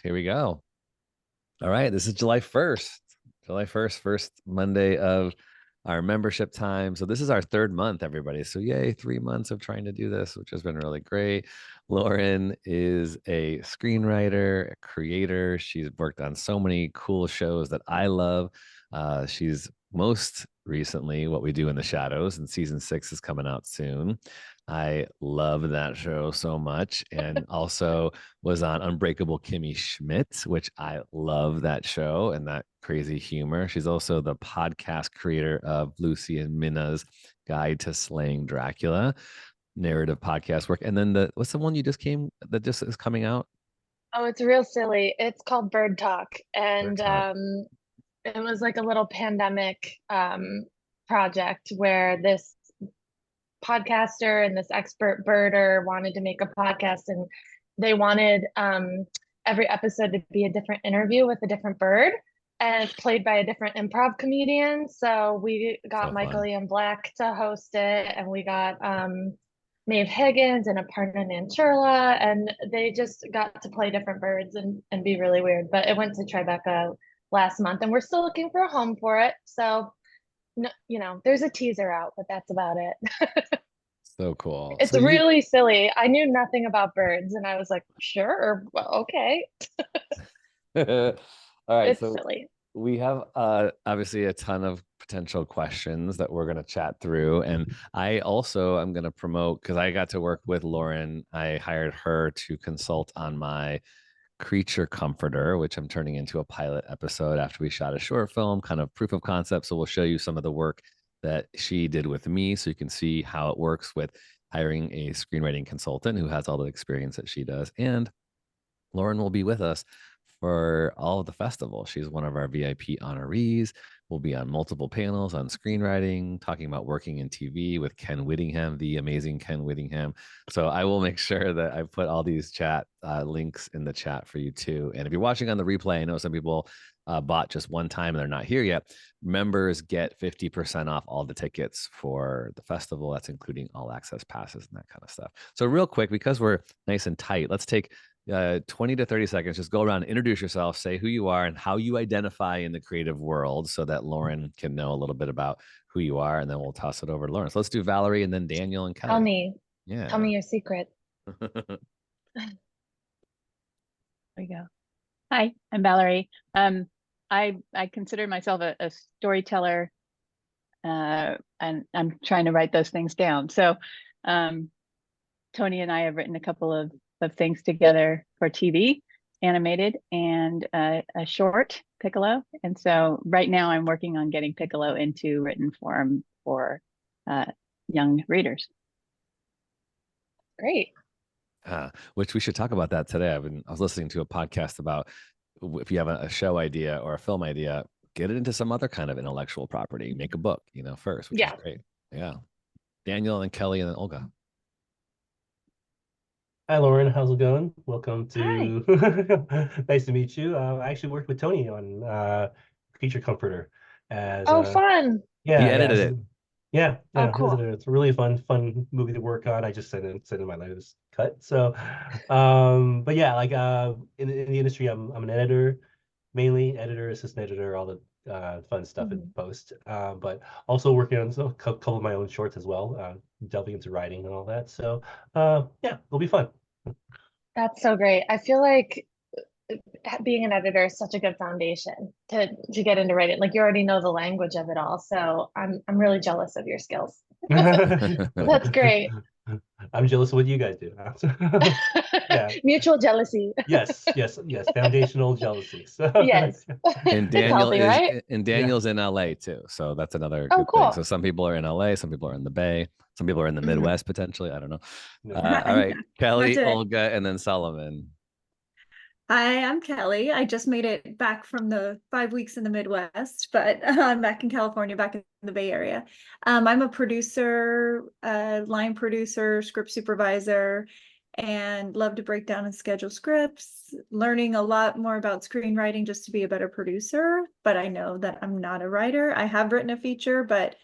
Here we go. All right, this is July 1st. July 1st, first Monday of our membership time. So this is our third month, everybody. So yay, 3 months of trying to do this, which has been really great. Lauren is a screenwriter, a creator. She's worked on so many cool shows that I love. She's most recently What We Do in the Shadows, and season 6 is coming out soon. I love that show so much, and also was on Unbreakable Kimmy Schmidt, which I love that show and that crazy humor. She's also the podcast creator of Lucy and Minna's Guide to Slaying Dracula, narrative podcast work. And then what's the one that just is coming out? Oh, it's real silly. It's called Bird Talk. Bird And Talk. it was like a little pandemic project where this podcaster and this expert birder wanted to make a podcast, and they wanted every episode to be a different interview with a different bird and played by a different improv comedian. So we got Michael Ian Black to host it, and we got Maeve Higgins and Aparna Nancherla, and they just got to play different birds and be really weird. But it went to Tribeca last month, and we're still looking for a home for it. So, no, there's a teaser out, but that's about it. So cool. It's really silly. I knew nothing about birds, and I was like, sure, well, okay. All right, It's so silly. we have obviously a ton of potential questions that we're going to chat through, and I also am going to promote, because I got to work with Lauren. I hired her to consult on my creature comforter, which I'm turning into a pilot episode after we shot a short film, kind of proof of concept. So we'll show you some of the work that she did with me, so you can see how it works with hiring a screenwriting consultant who has all the experience that she does. And Lauren will be with us for all of the festival. She's one of our VIP honorees. We'll be on multiple panels on screenwriting, talking about working in TV with Ken Whittingham, the amazing Ken Whittingham. So I will make sure that I put all these chat links in the chat for you too. And if you're watching on the replay, I know some people bought just one time and they're not here yet. Members get 50% off all the tickets for the festival. That's including all access passes and that kind of stuff. So real quick, because we're nice and tight, let's take 20 to 30 seconds. Just go around, introduce yourself, say who you are and how you identify in the creative world, so that Lauren can know a little bit about who you are, and then we'll toss it over to Lauren. So let's do Valerie and then Daniel and Kelly. Tell me. Yeah. Tell me your secret. There we go. Hi, I'm Valerie. I consider myself a storyteller, and I'm trying to write those things down. So Tony and I have written a couple of things together for TV, animated, and a short, Piccolo. And so right now I'm working on getting Piccolo into written form for young readers. Great. Which we should talk about that today. I was listening to a podcast about, if you have a show idea or a film idea, get it into some other kind of intellectual property, make a book, first, which is great. Yeah. Daniel and Kelly and then Olga. Hi, Lauren. How's it going? Welcome to nice to meet you. I actually worked with Tony on Creature Comforter. Fun. Yeah, he edited it. Yeah. Oh, cool. It's a really fun movie to work on. I just sent in my latest cut. So, but yeah, like in the industry, I'm an editor, mainly editor, assistant editor, all the fun stuff in post. But also working on a couple of my own shorts as well, delving into writing and all that. So, yeah, it'll be fun. That's so great. I feel like being an editor is such a good foundation to get into writing. Like, you already know the language of it all. So I'm really jealous of your skills. That's great. I'm jealous of what you guys do. Yeah. Mutual jealousy. Yes. Foundational jealousy. So yes. And Daniel healthy, right? and Daniel's in LA too. So that's another good cool. thing. So some people are in LA, some people are in the Bay, some people are in the Midwest potentially. I don't know. All right, Kelly, Olga, and then Solomon. Hi, I'm Kelly. I just made it back from the 5 weeks in the Midwest, but I'm back in California, back in the Bay Area. I'm a producer, line producer, script supervisor, and love to break down and schedule scripts, learning a lot more about screenwriting just to be a better producer. But I know that I'm not a writer. I have written a feature, but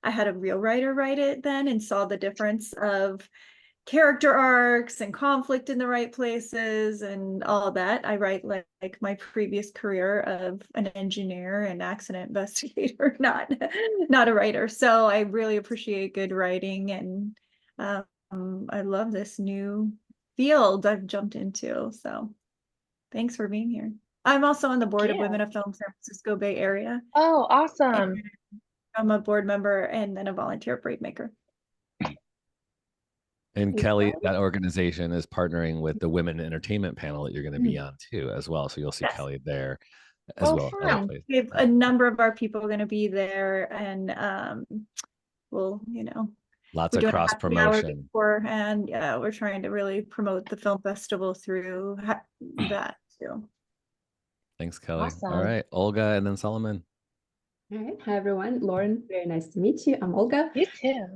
I had a real writer write it then and saw the difference of character arcs and conflict in the right places and all of that. I write like my previous career of an engineer and accident investigator, not a writer. So I really appreciate good writing, and I love this new field I've jumped into. So thanks for being here. I'm also on the board of Women of Film San Francisco Bay Area. Oh, awesome. I'm a board member and then a volunteer at BraveMaker. And Kelly, that organization is partnering with the Women in Entertainment panel that you're going to be on too, as well. So you'll see Kelly there as well. We have a number of our people going to be there, and we'll, lots of cross promotion. And yeah, we're trying to really promote the film festival through that too. Thanks, Kelly. Awesome. All right, Olga, and then Solomon. All right. Hi, everyone. Lauren, very nice to meet you. I'm Olga. You too.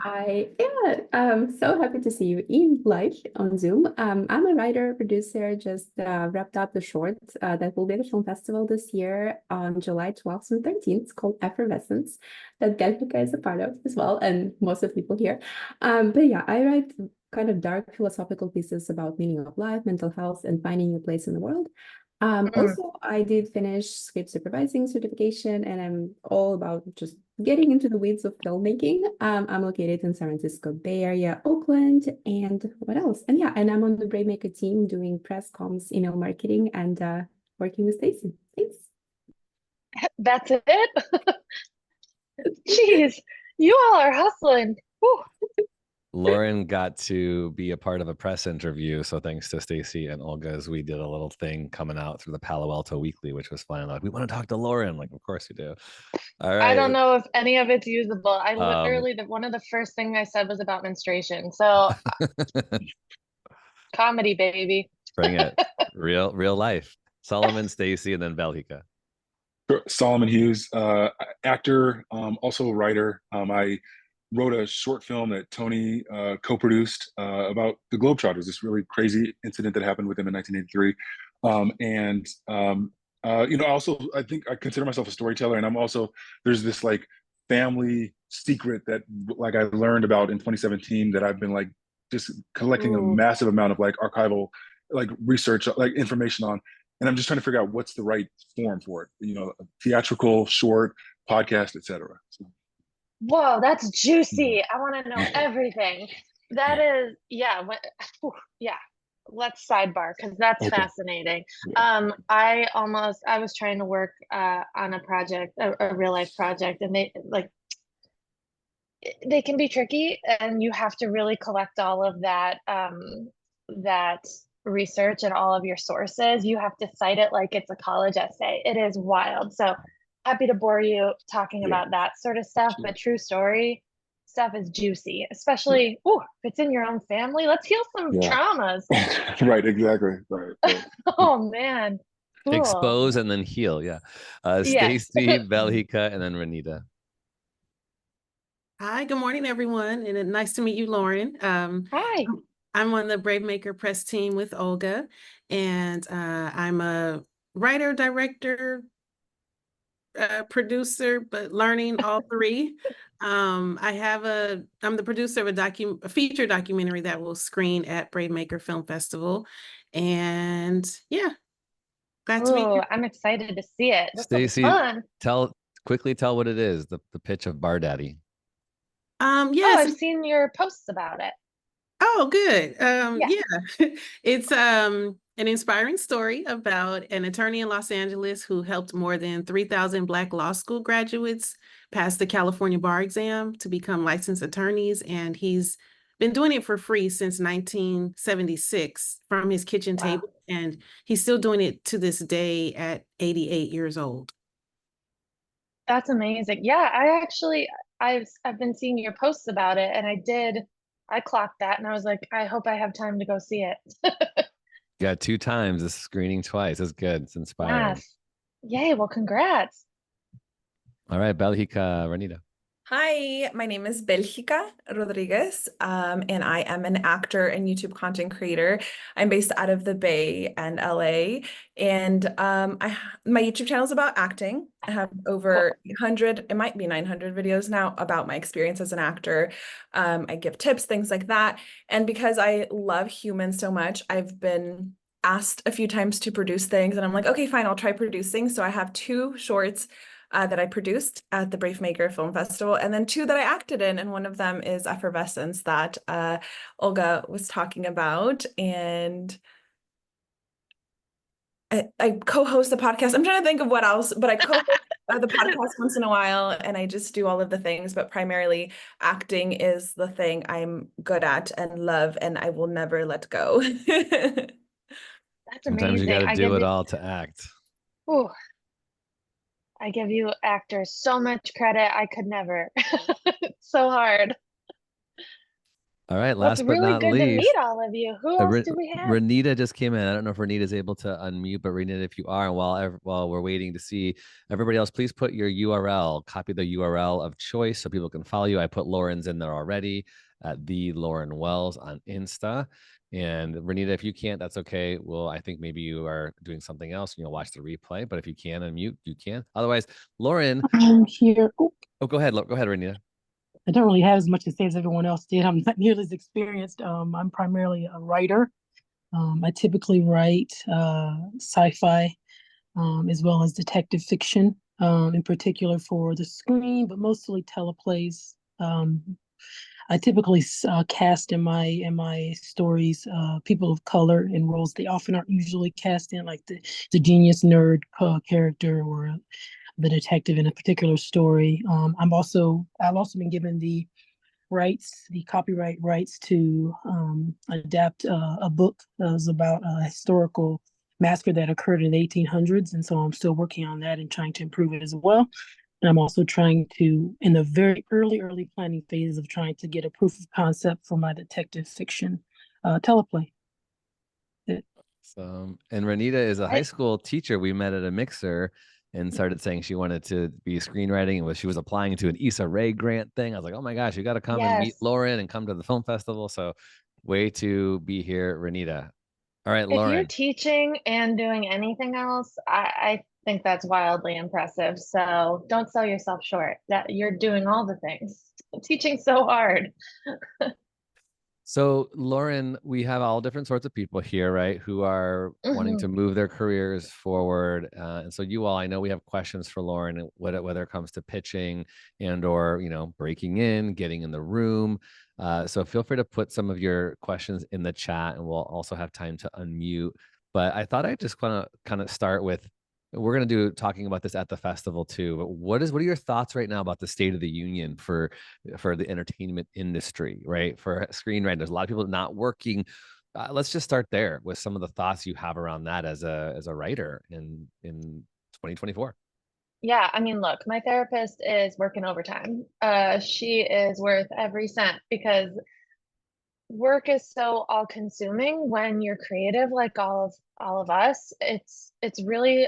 I'm so happy to see you in live on Zoom. I'm a writer, producer, just wrapped up the short that will be at the film festival this year on July 12th and 13th. It's called Effervescence, that Delphica is a part of as well, and most of the people here. But yeah, I write kind of dark philosophical pieces about meaning of life, mental health, and finding your place in the world. Also, I did finish script supervising certification, and I'm all about just getting into the weeds of filmmaking. I'm located in San Francisco Bay Area, Oakland, and what else? And yeah, and I'm on the BraveMaker team doing press comms, email marketing, and working with Stacy. Thanks. That's it? Jeez, you all are hustling. Whew. Lauren got to be a part of a press interview, so thanks to Stacy and Olga, as we did a little thing coming out through the Palo Alto Weekly, which was fun. Like, we want to talk to Lauren. Like, of course you do. All right. I don't know if any of it's usable. I literally, one of the first things I said was about menstruation. So comedy, baby. Bring it. Real life. Solomon, Stacy, and then Belhika. Solomon Hughes, actor, also a writer. I wrote a short film that Tony co-produced about the Globetrotters, this really crazy incident that happened with them in 1983. I think I consider myself a storyteller, and I'm also, there's this like family secret that like I learned about in 2017 that I've been like just collecting a massive amount of like archival like research, like information on, and I'm just trying to figure out what's the right form for it, theatrical, short, podcast, etc. So. Whoa, that's juicy. I want to know everything. That is, yeah. Let's sidebar because that's fascinating. I was trying to work on a project, a real life project, and they can be tricky, and you have to really collect all of that research and all of your sources. You have to cite it like it's a college essay. It is wild. So happy to bore you talking about that sort of stuff, but true story stuff is juicy, especially if it's in your own family. Let's heal some traumas. Right, exactly. Right. Oh man. Cool. Expose and then heal. Yeah. Stacy, Belhika, and then Renita. Hi, good morning, everyone. And nice to meet you, Lauren. Hi. I'm on the BraveMaker press team with Olga, and I'm a writer, director, producer, but learning all three. I'm the producer of a feature documentary that will screen at BraveMaker Film Festival, and glad to be here. I'm excited to see it. Stacy, quickly tell what it is. The pitch of Bar Daddy. Yes, I've seen your posts about it. Oh, good. It's an inspiring story about an attorney in Los Angeles who helped more than 3,000 Black law school graduates pass the California bar exam to become licensed attorneys. And he's been doing it for free since 1976 from his kitchen table. And he's still doing it to this day at 88 years old. That's amazing. Yeah, I've been seeing your posts about it, and I clocked that, and I was like, I hope I have time to go see it. Yeah, 2 times. This screening twice. It's good. It's inspiring. Yes. Yay. Well, congrats. All right, Belhika, Renita. Hi, my name is Belgica Rodriguez, and I am an actor and YouTube content creator. I'm based out of the Bay and LA, and my YouTube channel is about acting. I have over 100, it might be 900 videos now about my experience as an actor. I give tips, things like that. And because I love humans so much, I've been asked a few times to produce things, and I'm like, okay, fine, I'll try producing. So I have 2 shorts that I produced at the BraveMaker Film Festival, and then 2 that I acted in, and one of them is Effervescence that Olga was talking about, and I co-host the podcast. I'm trying to think of what else, but I co-host the podcast once in a while, and I just do all of the things, but primarily acting is the thing I'm good at and love, and I will never let go. That's Sometimes you amazing. got to I do give it you, all to act. ooh, I give you actors so much credit. I could never. It's so hard. All right, Well, it's last but really not good to meet least, all of you. Who else do we have? Renita just came in. I don't know if Renita is able to unmute, but Renita, if you are, and while we're waiting to see everybody else, please put your URL, copy the URL of choice so people can follow you. I put Lauren's in there already at the Lauren Wells on Insta. And Renita, if you can't, that's okay. Well, I think maybe you are doing something else and you'll watch the replay, but if you can unmute, you can. Otherwise, Lauren. I'm here. Oh, go ahead. Go ahead, Renita. I don't really have as much to say as everyone else did. I'm not nearly as experienced. I'm primarily a writer. I typically write sci-fi as well as detective fiction, in particular for the screen, but mostly teleplays. I typically cast in my stories people of color in roles they often aren't usually cast in, like the genius nerd character or the detective in a particular story. I've also been given the copyright rights to adapt a book that was about a historical massacre that occurred in the 1800s, and so I'm still working on that and trying to improve it as well. And I'm also trying to, in the very early planning phase of trying to get a proof of concept for my detective fiction teleplay. And Renita is a high school teacher. We met at a mixer and started saying she wanted to be screenwriting, and she was applying to an Issa Rae grant thing. I was like, oh my gosh, you got to come and meet Lauren and come to the film festival. So way to be here, Renita. All right, Lauren. If you're teaching and doing anything else, I think that's wildly impressive. So don't sell yourself short. That you're doing all the things. Teaching so hard. So, Lauren, we have all different sorts of people here, right, who are wanting to move their careers forward. And so you all, I know we have questions for Lauren, whether it comes to pitching and or, breaking in, getting in the room. So feel free to put some of your questions in the chat, and we'll also have time to unmute. But I thought I'd just want to kind of start with, we're going to do talking about this at the festival too, but what are your thoughts right now about the state of the union for the entertainment industry, right? For screenwriting, there's a lot of people not working. Let's just start there with some of the thoughts you have around that as a writer in 2024. Yeah, I mean, look, my therapist is working overtime. She is worth every cent because work is so all consuming when you're creative, like all of us. It's really,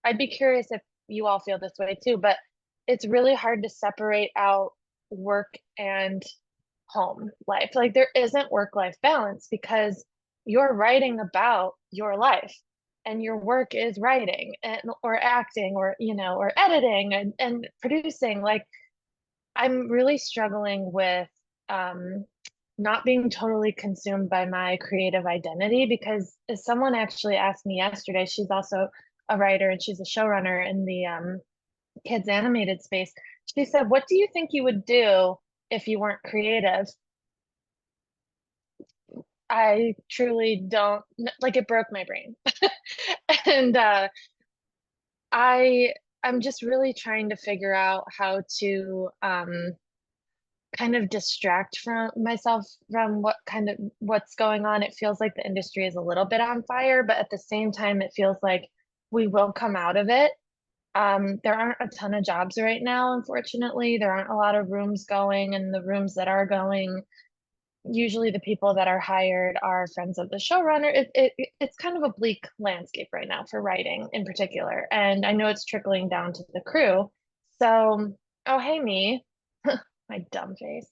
I'd be curious if you all feel this way too, but it's really hard to separate out work and home life. Like there isn't work-life balance because you're writing about your life and your work is writing or acting or or editing and producing. Like I'm really struggling with not being totally consumed by my creative identity, because as someone actually asked me yesterday, she's also a writer and she's a showrunner in the kids animated space. She said, what do you think you would do if you weren't creative? I truly don't, like, it broke my brain. And I'm just really trying to figure out how to kind of distract from myself from what's going on. It feels like the industry is a little bit on fire, but at the same time, it feels like we will come out of it. There aren't a ton of jobs right now, unfortunately. There aren't a lot of rooms going, and the rooms that are going, usually the people that are hired are friends of the showrunner. It's kind of a bleak landscape right now for writing in particular. And I know it's trickling down to the crew. So, oh, hey, me. My dumb face.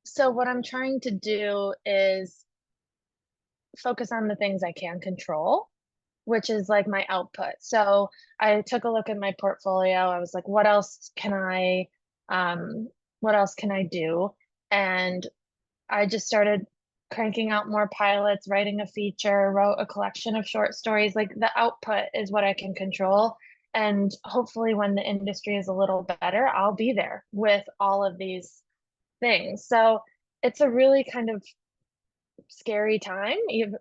So what I'm trying to do is focus on the things I can control, which is like my output. So I took a look at my portfolio. I was like, what else can I do? And I just started cranking out more pilots, writing a feature, wrote a collection of short stories. Like the output is what I can control. And hopefully when the industry is a little better, I'll be there with all of these things. So it's a really kind of scary time.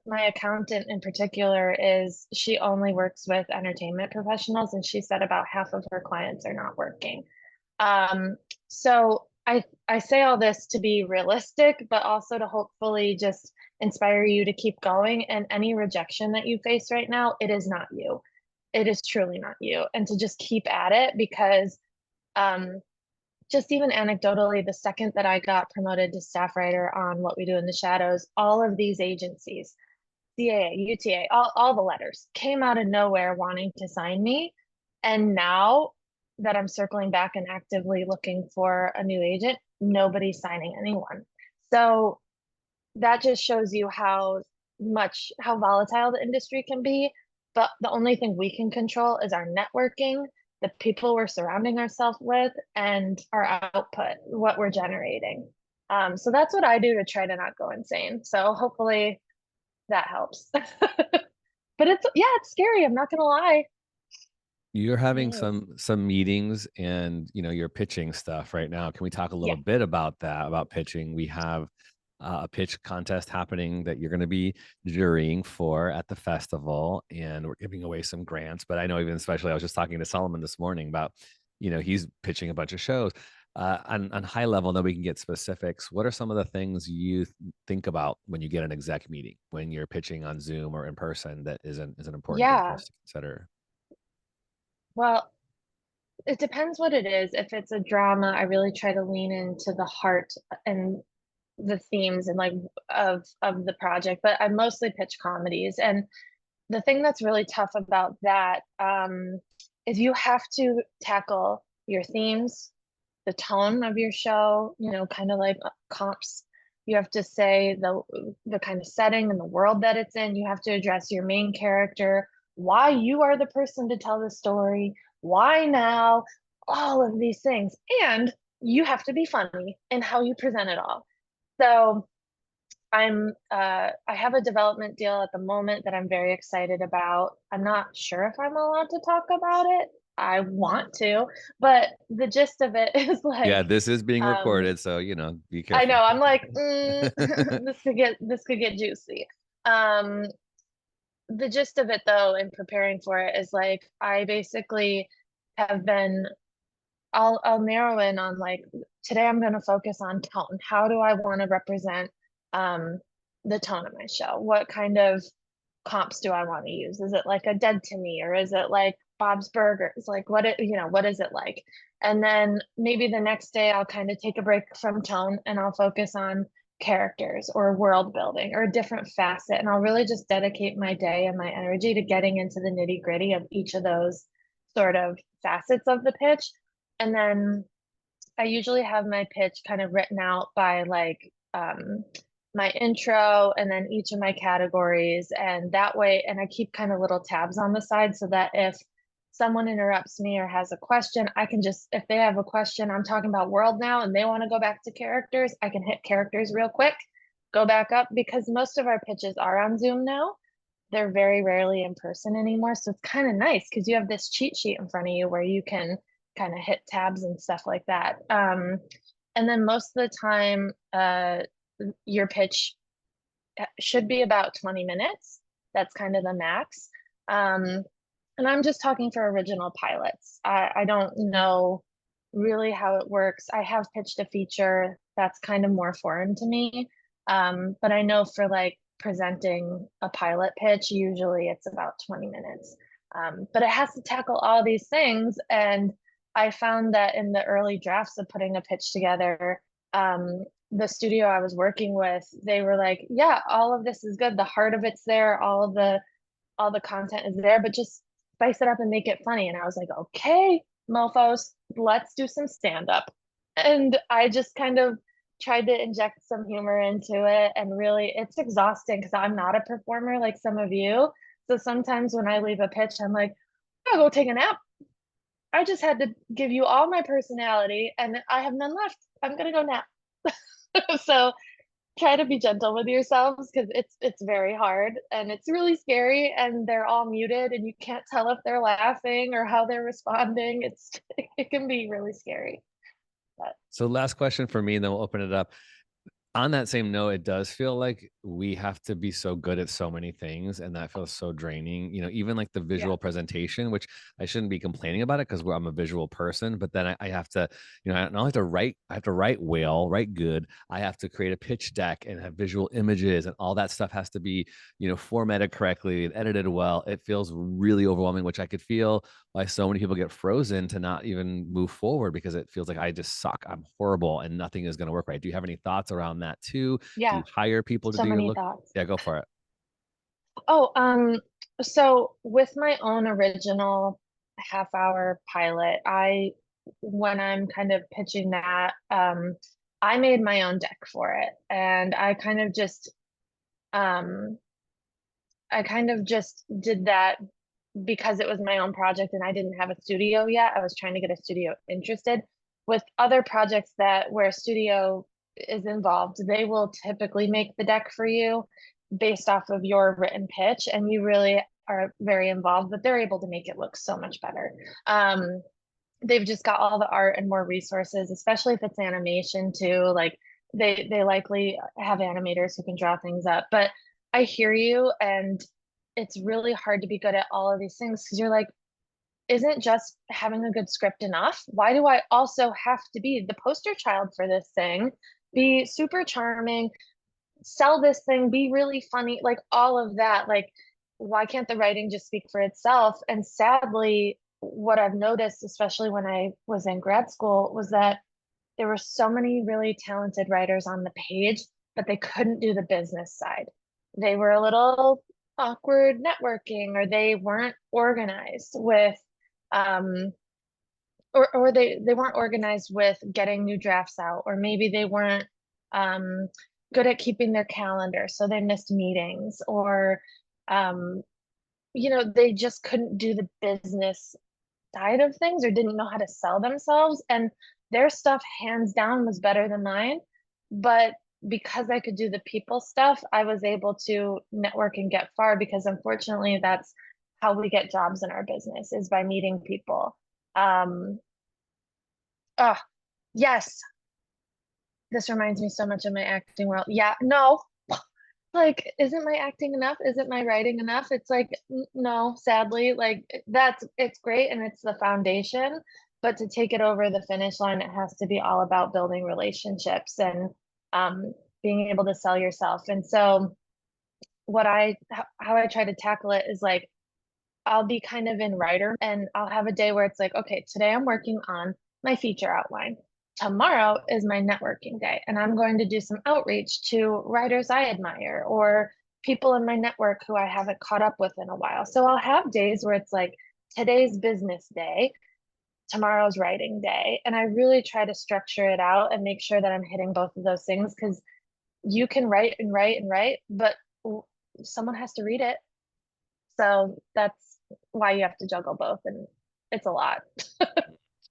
My accountant in particular she only works with entertainment professionals, and she said about half of her clients are not working. So I say all this to be realistic, but also to hopefully just inspire you to keep going. And any rejection that you face right now, it is not you. It is truly not you. And to just keep at it, because just even anecdotally, the second that I got promoted to staff writer on What We Do in the Shadows, all of these agencies, CAA, UTA, all the letters came out of nowhere wanting to sign me. And now that I'm circling back and actively looking for a new agent, nobody's signing anyone. So that just shows you how volatile the industry can be. But the only thing we can control is our networking, the people we're surrounding ourselves with, and our output, what we're generating. So that's what I do to try to not go insane. So hopefully that helps. But it's scary. I'm not gonna lie. You're having some meetings, and you're pitching stuff right now. Can we talk a little bit about that, about pitching? We have a pitch contest happening that you're going to be jurying for at the festival, and we're giving away some grants. But I know, even especially, I was just talking to Solomon this morning about, he's pitching a bunch of shows. On high level, then we can get specifics. What are some of the things you think about when you get an exec meeting, when you're pitching on Zoom or in person, that is an important thing for us to consider? Well, it depends what it is. If it's a drama, I really try to lean into the heart and the themes and of the project, but I mostly pitch comedies. And the thing that's really tough about that is you have to tackle your themes, the tone of your show, kind of like comps. You have to say the kind of setting and the world that it's in. You have to address your main character, why you are the person to tell the story, why now, all of these things. And you have to be funny in how you present it all. So I have a development deal at the moment that I'm very excited about. I'm not sure if I'm allowed to talk about it. I want to, but the gist of it is Yeah, this is being recorded, so be careful. I know. I'm like, this could get juicy. The gist of it, though, in preparing for it, is like I basically have been. I'll narrow in on today I'm going to focus on tone. How do I want to represent the tone of my show? What kind of comps do I want to use? Is it like a Dead to Me, or is it like Bob's Burgers? Like what is it like? And then maybe the next day I'll kind of take a break from tone and I'll focus on characters or world building or a different facet. And I'll really just dedicate my day and my energy to getting into the nitty gritty of each of those sort of facets of the pitch. And then I usually have my pitch kind of written out by my intro and then each of my categories. And that way, and I keep kind of little tabs on the side so that if someone interrupts me or has a question, I can just, if they have a question, I'm talking about world now and they want to go back to characters, I can hit characters real quick, go back up, because most of our pitches are on Zoom now. They're very rarely in person anymore. So it's kind of nice because you have this cheat sheet in front of you where you can kind of hit tabs and stuff like that. And then most of the time, your pitch should be about 20 minutes. That's kind of the max. And I'm just talking for original pilots. I don't know really how it works. I have pitched a feature that's kind of more foreign to me. But I know for presenting a pilot pitch, usually it's about 20 minutes. But it has to tackle all these things. And I found that in the early drafts of putting a pitch together, the studio I was working with, they were like, yeah, all of this is good. The heart of it's there. All the content is there, but just spice it up and make it funny. And I was like, okay, mofos, let's do some stand-up. And I just kind of tried to inject some humor into it. And really, it's exhausting because I'm not a performer like some of you. So sometimes when I leave a pitch, I'm like, I'll go take a nap. I just had to give you all my personality and I have none left. I'm gonna go nap. So try to be gentle with yourselves because it's very hard and it's really scary and they're all muted and you can't tell if they're laughing or how they're responding. It can be really scary. But. So last question for me, and then we'll open it up. On that same note, it does feel like we have to be so good at so many things, and that feels so draining. You know, even like the visual presentation, which I shouldn't be complaining about it because I'm a visual person, but then I have to, you know, I don't have to write, I have to write well, write good. I have to create a pitch deck and have visual images, and all that stuff has to be, you know, formatted correctly and edited well. It feels really overwhelming, which I could feel why so many people get frozen to not even move forward because it feels like I just suck. I'm horrible and nothing is going to work right. Do you have any thoughts around that too? Yeah. Do you hire people to So do your many look? thoughts. Yeah, go for it. Oh, so with my own original half-hour pilot, when I'm kind of pitching that, I made my own deck for it, and I kind of just did that because it was my own project and I didn't have a studio yet. I was trying to get a studio interested. With other projects where a studio is involved, they will typically make the deck for you based off of your written pitch, and you really are very involved, but they're able to make it look so much better. They've just got all the art and more resources, especially if it's animation too. Like they likely have animators who can draw things up. But I hear you, and it's really hard to be good at all of these things because you're like, isn't just having a good script enough? Why do I also have to be the poster child for this thing, be super charming, sell this thing, be really funny, like all of that? Like, why can't the writing just speak for itself? And sadly, what I've noticed, especially when I was in grad school, was that there were so many really talented writers on the page, but they couldn't do the business side. They were a little awkward networking, or they weren't organized with or they weren't organized with getting new drafts out, or maybe they weren't good at keeping their calendar, so they missed meetings, or you know, they just couldn't do the business side of things or didn't know how to sell themselves, and their stuff hands down was better than mine. But because I could do the people stuff, I was able to network and get far, because unfortunately that's how we get jobs in our business, is by meeting people. Yes, this reminds me so much of my acting world. Yeah, no, like, isn't my acting enough? Isn't my writing enough? It's like, no, sadly, like it's great and it's the foundation, but to take it over the finish line, it has to be all about building relationships and being able to sell yourself. And so how I try to tackle it is like, I'll be kind of in writer and I'll have a day where it's like, okay, today I'm working on my feature outline. Tomorrow is my networking day, and I'm going to do some outreach to writers I admire or people in my network who I haven't caught up with in a while. So I'll have days where it's like, today's business day, tomorrow's writing day. And I really try to structure it out and make sure that I'm hitting both of those things, because you can write and write and write, but someone has to read it. So that's why you have to juggle both, and it's a lot.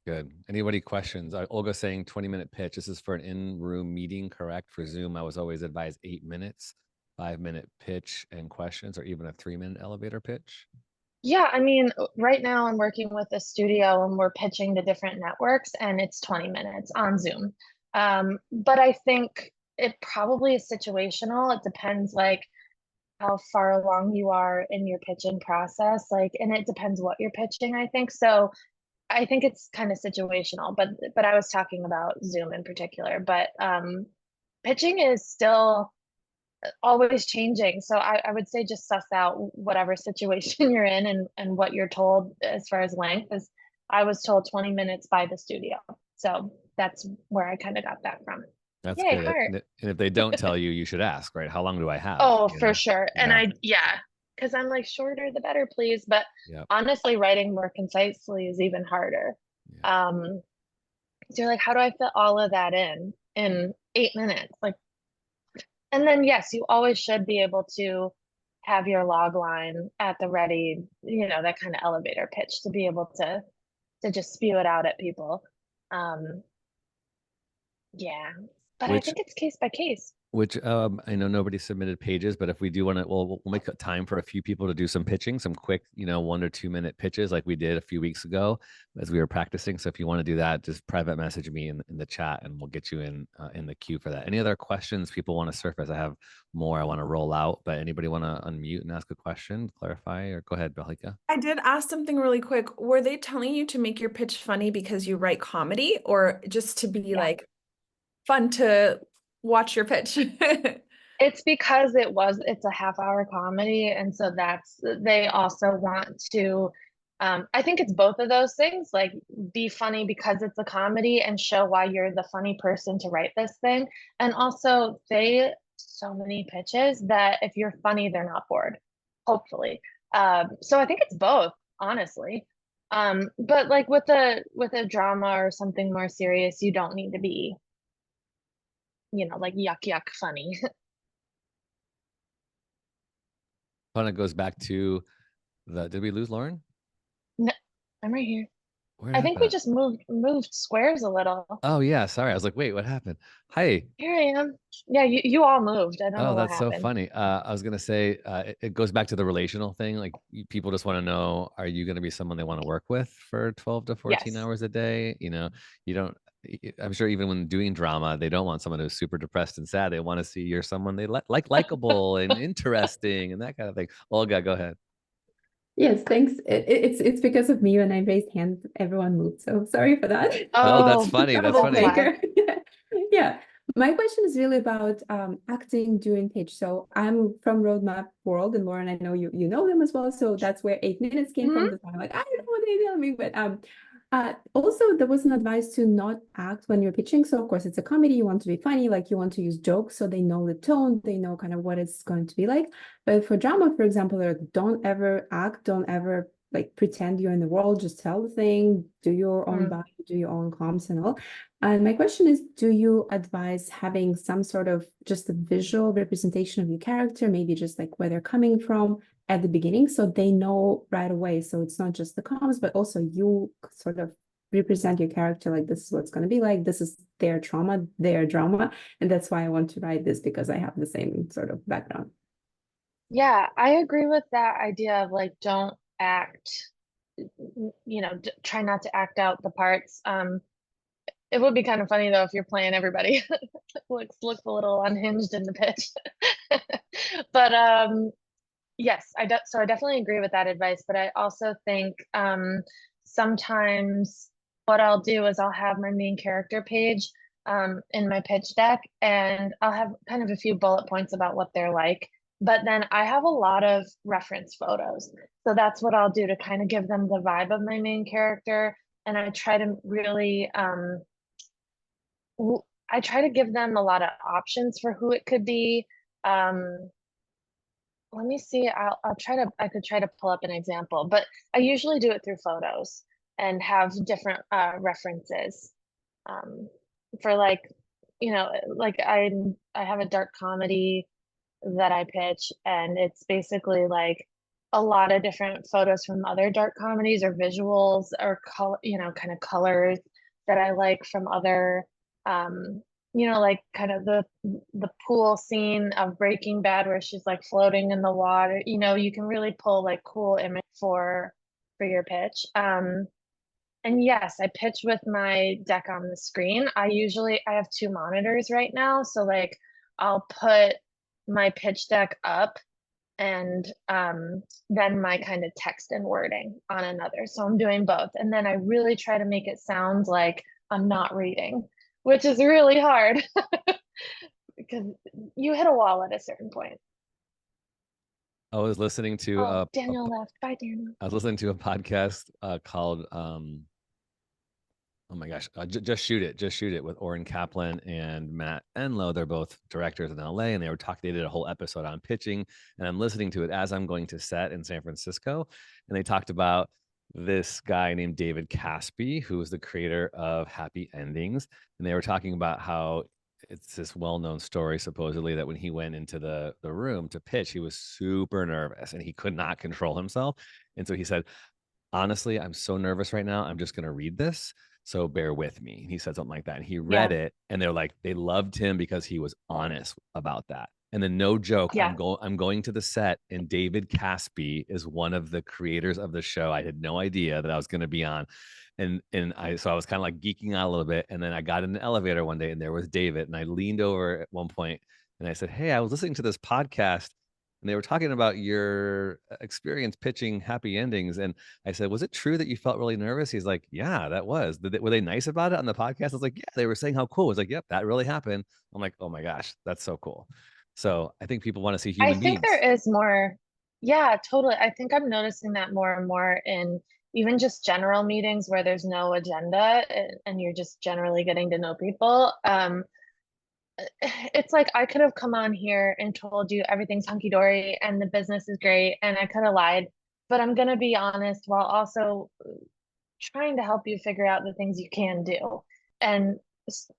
Good. Anybody questions? Olga saying 20-minute pitch. This is for an in-room meeting, correct? For Zoom, I was always advised 8 minutes, 5-minute pitch and questions, or even a 3-minute elevator pitch. Yeah, I mean, right now I'm working with a studio and we're pitching to different networks, and it's 20 minutes on Zoom. But I think it probably is situational. It depends, like, how far along you are in your pitching process, like, and it depends what you're pitching, I think. So I think it's kind of situational, but I was talking about Zoom in particular. But pitching is still always changing. So I would say just suss out whatever situation you're in and what you're told as far as length. Is I was told 20 minutes by the studio. So that's where I kind of got that from. That's Yay, good. heart. And if they don't tell you, you should ask, right? How long do I have? Oh, You for know? sure. And because I'm like, shorter the better, please. But honestly, writing more concisely is even harder. So you're like, how do I fit all of that in 8 minutes? Like, and then yes, you always should be able to have your log line at the ready, that kind of elevator pitch to be able to just spew it out at people. Yeah, but I think it's case by case. Which I know nobody submitted pages, but if we do want to, we'll make time for a few people to do some pitching, some quick, 1 or 2 minute pitches like we did a few weeks ago as we were practicing. So if you want to do that, just private message me in the chat and we'll get you in the queue for that. Any other questions people want to surface? I have more I want to roll out, but anybody want to unmute and ask a question, clarify, or go ahead, Belhika? I did ask something really quick. Were they telling you to make your pitch funny because you write comedy, or just to be like fun to watch your pitch? It's because it's a half-hour comedy, and so they also want to, I think it's both of those things, like be funny because it's a comedy and show why you're the funny person to write this thing. And also so many pitches that if you're funny, they're not bored, hopefully. So I think it's both, honestly. But like with a drama or something more serious, you don't need to be, like yuck funny. Kind of goes back to did we lose Lauren? No, I'm right here. Where I think we just moved squares a little. Oh yeah, sorry. I was like, wait, what happened? Hi. Here I am. Yeah, you all moved. I don't know what that's happened. so funny. I was gonna say it goes back to the relational thing. Like people just want to know, are you gonna be someone they want to work with for 12 to 14 hours a day? You don't. I'm sure even when doing drama, they don't want someone who's super depressed and sad. They want to see you're someone they like likable and interesting and that kind of thing. Olga, go ahead. Yes, thanks. It's because of me when I raised hands, everyone moved. So sorry for that. Oh, that's funny. That's funny. Yeah. My question is really about acting during pitch. So I'm from Roadmap World, and Lauren, I know you know them as well. So that's where 8 minutes came from. I'm like, I don't know what they tell me, but also there was an advice to not act when you're pitching. So of course it's a comedy, you want to be funny, like you want to use jokes so they know the tone, they know kind of what it's going to be like. But for drama, for example, don't ever act, don't ever like pretend you're in the world, just tell the thing, do your own body, do your own comms and all. And my question is, do you advise having some sort of just a visual representation of your character, maybe just like where they're coming from at the beginning, so they know right away? So it's not just the comms, but also you sort of represent your character, like this is what's going to be like, this is their trauma, their drama, and that's why I want to write this, because I have the same sort of background. Yeah, I agree with that idea of like, don't act, try not to act out the parts. It would be kind of funny though if you're playing everybody. looks a little unhinged in the pitch. But yes, so I definitely agree with that advice, but I also think sometimes what I'll do is I'll have my main character page in my pitch deck, and I'll have kind of a few bullet points about what they're like, but then I have a lot of reference photos. So that's what I'll do to kind of give them the vibe of my main character. And I try to really, I try to give them a lot of options for who it could be. Let me see, I could try to pull up an example, but I usually do it through photos and have different references for like, like I have a dark comedy that I pitch, and it's basically like a lot of different photos from other dark comedies or visuals or color, kind of colors that I like from other, like kind of the pool scene of Breaking Bad where she's like floating in the water. You can really pull like cool image for your pitch. And yes, I pitch with my deck on the screen. I have 2 monitors right now, so like I'll put my pitch deck up and then my kind of text and wording on another. So I'm doing both. And then I really try to make it sound like I'm not reading, which is really hard because you hit a wall at a certain point. I was listening to Daniel left. Bye, Daniel. I was listening to a podcast called oh my gosh, Just Shoot It with Oren Kaplan and Matt Enlow. They're both directors in LA, and they did a whole episode on pitching, and I'm listening to it as I'm going to set in San Francisco. And they talked about this guy named David Caspi, who was the creator of Happy Endings. And they were talking about how it's this well-known story, supposedly, that when he went into the room to pitch, he was super nervous and he could not control himself. And so he said, honestly, I'm so nervous right now. I'm just going to read this. So bear with me. And he said something like that. And he read it, and they're like, they loved him because he was honest about that. And then, no joke, I'm going to the set, and David Caspi is one of the creators of the show. I had no idea that I was going to be on. And I was kind of like geeking out a little bit. And then I got in an elevator one day, and there was David. And I leaned over at one point and I said, hey, I was listening to this podcast, and they were talking about your experience pitching Happy Endings. And I said, was it true that you felt really nervous? He's like, yeah, that was. Were they nice about it on the podcast? I was like, yeah, they were saying how cool. I was like, yep, that really happened. I'm like, oh my gosh, that's so cool. So I think people want to see human beings. I think there is more. Yeah, totally. I think I'm noticing that more and more in even just general meetings where there's no agenda and you're just generally getting to know people. It's like I could have come on here and told you everything's hunky-dory and the business is great, and I could have lied, but I'm gonna be honest while also trying to help you figure out the things you can do. And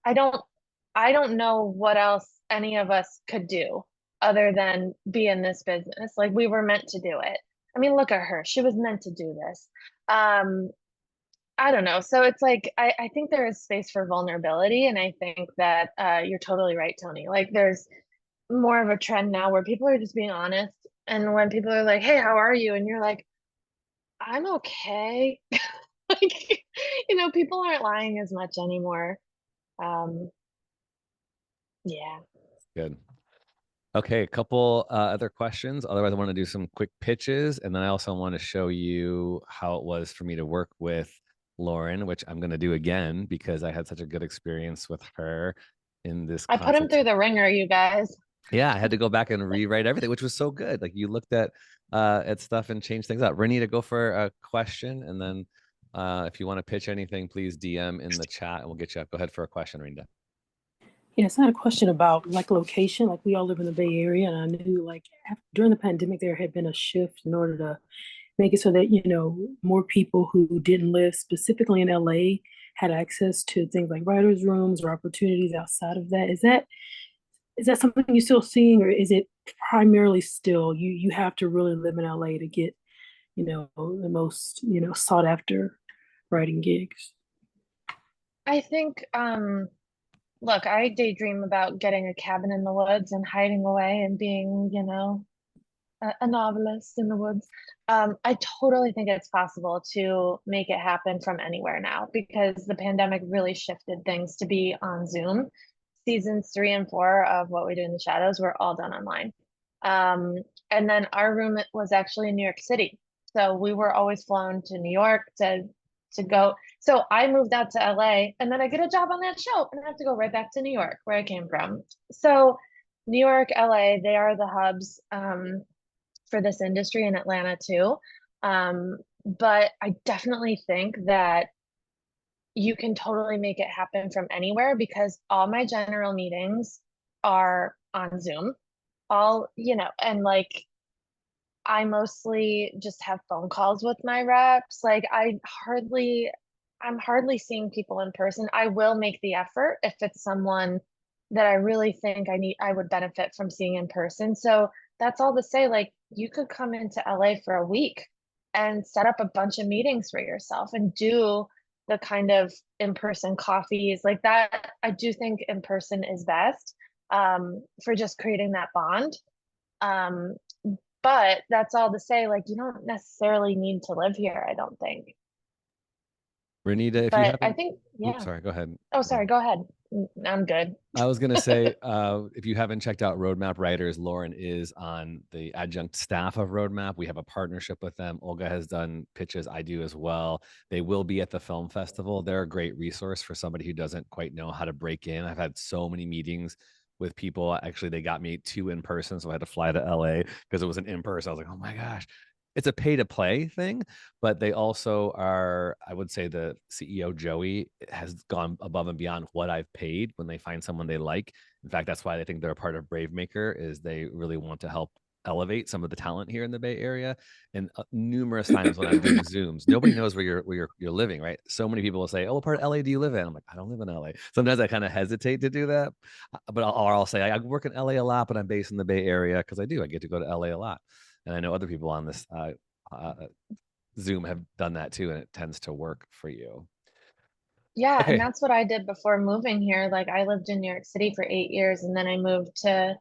I don't know what else any of us could do other than be in this business. Like, we were meant to do it. I mean, look at her. She was meant to do this. I don't know. So it's like, I think there is space for vulnerability. And I think that you're totally right, Tony. Like, there's more of a trend now where people are just being honest. And when people are like, hey, how are you? And you're like, I'm okay. Like, people aren't lying as much anymore. Yeah. Good. Okay, a couple other questions. Otherwise, I want to do some quick pitches. And then I also want to show you how it was for me to work with Lauren, which I'm going to do again because I had such a good experience with her in this I put him through the ringer, you guys. Yeah, I had to go back and rewrite everything, which was so good. Like, you looked at stuff and changed things up. Renita, go for a question. And then if you want to pitch anything, please DM in the chat and we'll get you up. Go ahead for a question, Renita. Yes, I had a question about like location. Like, we all live in the Bay Area, and I knew like during the pandemic there had been a shift in order to make it so that more people who didn't live specifically in LA had access to things like writers' rooms or opportunities outside of that. Is that something you're still seeing, or is it primarily still you have to really live in LA to get the most sought after writing gigs? I think look, I daydream about getting a cabin in the woods and hiding away and being, a novelist in the woods. I totally think it's possible to make it happen from anywhere now because the pandemic really shifted things to be on Zoom. Seasons 3 and 4 of What We Do in the Shadows were all done online. And then our room was actually in New York City. So we were always flown to New York to go. So I moved out to LA, and then I get a job on that show and I have to go right back to New York where I came from. So New York, LA, they are the hubs for this industry, in Atlanta too. But I definitely think that you can totally make it happen from anywhere because all my general meetings are on Zoom. And like, I mostly just have phone calls with my reps. Like, I'm hardly seeing people in person. I will make the effort if it's someone that I really think I would benefit from seeing in person. So that's all to say, like, you could come into LA for a week and set up a bunch of meetings for yourself and do the kind of in-person coffees like that. I do think in person is best for just creating that bond. But that's all to say, like, you don't necessarily need to live here, I don't think. Renita, if but you haven't... I think, yeah. Oops, sorry, go ahead. Oh, sorry, go ahead. I'm good. I was going to say, if you haven't checked out Roadmap Writers, Lauren is on the adjunct staff of Roadmap. We have a partnership with them. Olga has done pitches. I do as well. They will be at the film festival. They're a great resource for somebody who doesn't quite know how to break in. I've had so many meetings with people. Actually, they got me 2 in person, so I had to fly to LA because it was an in-person. I was like, oh my gosh. It's a pay to play thing, but they also are, I would say the CEO, Joey, has gone above and beyond what I've paid when they find someone they like. In fact, that's why I think they're a part of BraveMaker, is they really want to help elevate some of the talent here in the Bay Area. And numerous times when I'm doing Zooms, nobody knows where you're living, right? So many people will say, "Oh, what part of LA do you live in?" I'm like, "I don't live in LA." Sometimes I kind of hesitate to do that, but I'll say I work in LA a lot, but I'm based in the Bay Area because I get to go to LA a lot. And I know other people on this Zoom have done that too, and it tends to work for you. Yeah, Okay. and that's what I did before moving here. Like I lived in New York City for 8 years and then I moved to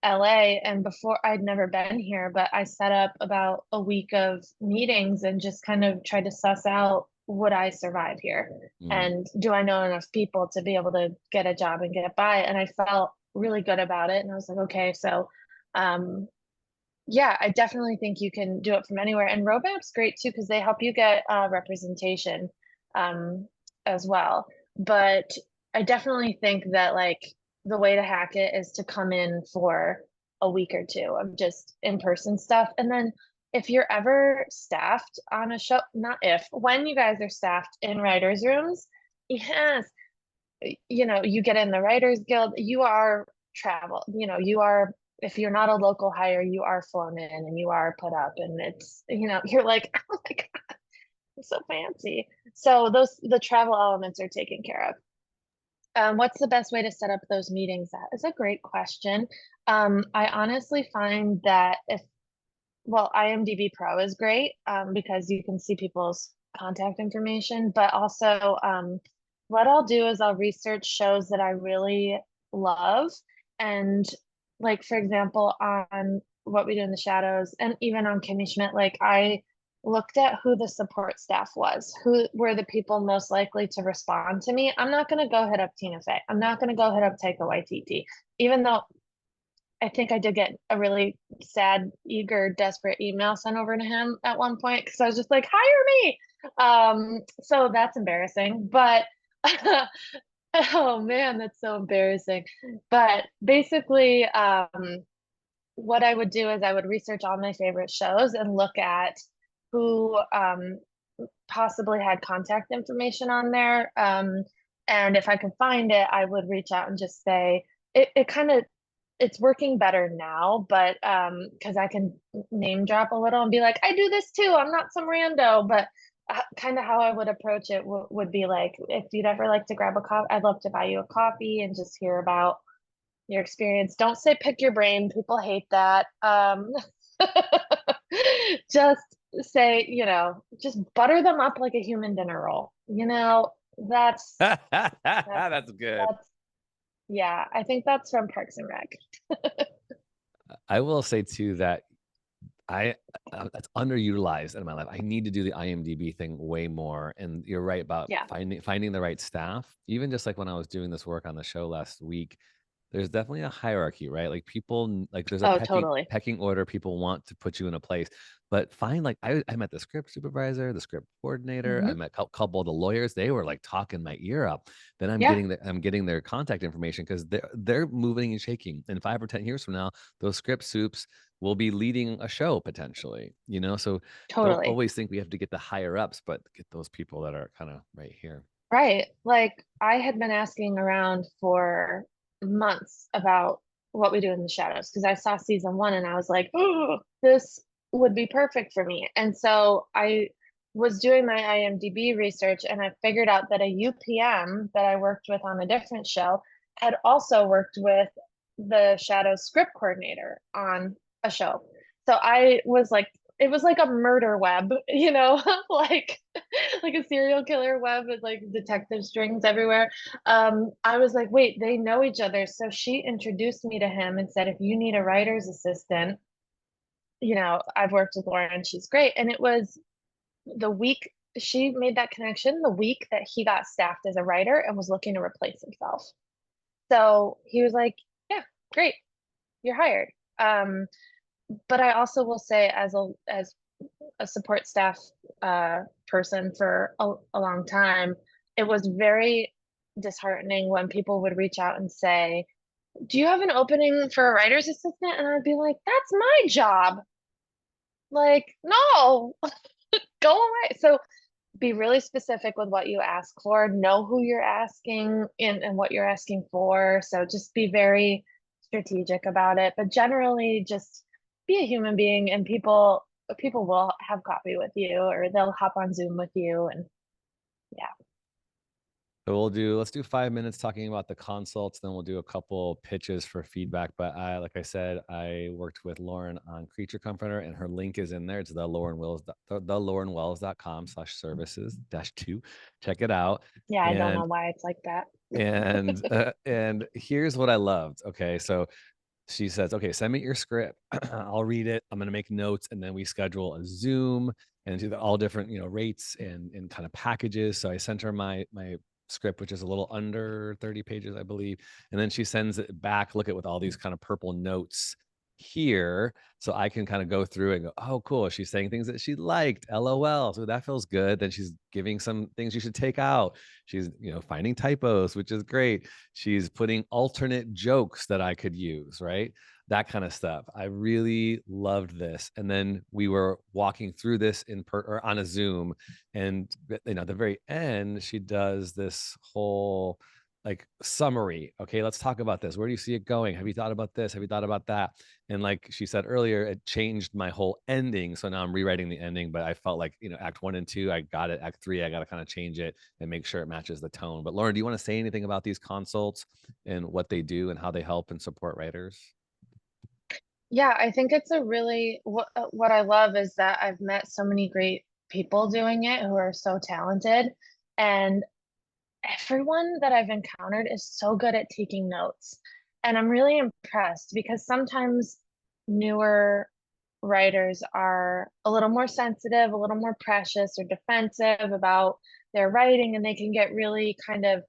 LA, and before I'd never been here, but I set up about a week of meetings and just kind of tried to suss out, would I survive here? And do I know enough people to be able to get a job and get by? And I felt really good about it. And I was like, okay, so yeah, I definitely think you can do it from anywhere. And Roadmap's great too, because they help you get representation as well. But I definitely think that like the way to hack it is to come in for a week or two of just in-person stuff. And then if you're ever staffed on a show, not if, when you guys are staffed in writers' rooms, yes, you know, you get in the Writers Guild, you are travel, you know, you are, if you're not a local hire, you are flown in and you are put up, and it's, you know, you're like, oh my God, I'm so fancy. So the travel elements are taken care of. What's the best way to set up those meetings? That is a great question. I honestly find that IMDb Pro is great because you can see people's contact information, but also what I'll do is I'll research shows that I really love. And like, for example, on What We Do in the Shadows and even on Kimmy Schmidt, like I looked at who the support staff was, who were the people most likely to respond to me. I'm not going to go hit up Tina Fey. I'm not going to go hit up Taika Waititi, even though I think I did get a really sad, eager, desperate email sent over to him at one point because I was just like, hire me. So that's embarrassing. But oh man, that's so embarrassing. But basically, what I would do is I would research all my favorite shows and look at who possibly had contact information on there. And if I could find it, I would reach out and just say, it's working better now, but because I can name drop a little and be like, I do this too, I'm not some rando. But kind of how I would approach it would be like, if you'd ever like to grab a coffee, I'd love to buy you a coffee and just hear about your experience. Don't say pick your brain, people hate that. Just say, you know, just butter them up like a human dinner roll, you know. That's good. Yeah, I think that's from Parks and Rec. I will say too that that's underutilized in my life. I need to do the IMDb thing way more. And you're right about finding the right staff. Even just like when I was doing this work on the show last week, there's definitely a hierarchy, right? Like people, like there's a pecking order. People want to put you in a place, but find like I met the script supervisor, the script coordinator. I met a couple of the lawyers. They were like talking my ear up. Then I'm getting their contact information because they're moving and shaking. And 5 or 10 years from now, those script soups will be leading a show potentially. You know, so don't always think we have to get the higher ups, but get those people that are kind of right here. Right. Like I had been asking around for months about What We Do in the Shadows because I saw season 1 and I was like, oh, this would be perfect for me. And so I was doing my IMDb research and I figured out that a UPM that I worked with on a different show had also worked with the Shadows script coordinator on a show. So I was like, it was like a murder web, you know, like a serial killer web with like detective strings everywhere. I was like, wait, they know each other. So she introduced me to him and said, if you need a writer's assistant, you know, I've worked with Lauren, she's great. And it was the week she made that connection, the week that he got staffed as a writer and was looking to replace himself. So he was like, yeah, great, you're hired. But I also will say as a support staff person for a long time, it was very disheartening when people would reach out and say, do you have an opening for a writer's assistant? And I'd be like, that's my job. Like, no, go away. So be really specific with what you ask for, know who you're asking and what you're asking for. So just be very strategic about it, but generally just be a human being, and people will have coffee with you, or they'll hop on Zoom with you, and yeah. So let's do 5 minutes talking about the consults, then we'll do a couple pitches for feedback. But like I said, I worked with Lauren on Creature Comforter, and her link is in there. It's thelaurenwells.com/services-2. Check it out. Yeah, I don't know why it's like that. And here's what I loved. Okay, so she says, okay, send me your script. I'll read it. I'm going to make notes, and then we schedule a Zoom and do all different, rates and kind of packages. So I sent her my script, which is a little under 30 pages, I believe. And then she sends it back, look at with all these kind of purple notes here. So I can kind of go through and go, oh, cool. She's saying things that she liked, LOL. So that feels good. Then she's giving some things you should take out. She's, finding typos, which is great. She's putting alternate jokes that I could use, right? That kind of stuff. I really loved this. And then we were walking through this or on a Zoom, and at the very end, she does this whole like summary. Okay, let's talk about this. Where do you see it going? Have you thought about this? Have you thought about that? And like she said earlier, it changed my whole ending. So now I'm rewriting the ending, but I felt like, act 1 and 2, I got it. Act 3, I got to kind of change it and make sure it matches the tone. But Lauren, do you want to say anything about these consults and what they do and how they help and support writers? Yeah, I think it's a really, what I love is that I've met so many great people doing it who are so talented, and everyone that I've encountered is so good at taking notes. And I'm really impressed, because sometimes newer writers are a little more sensitive, a little more precious or defensive about their writing, and they can get really kind of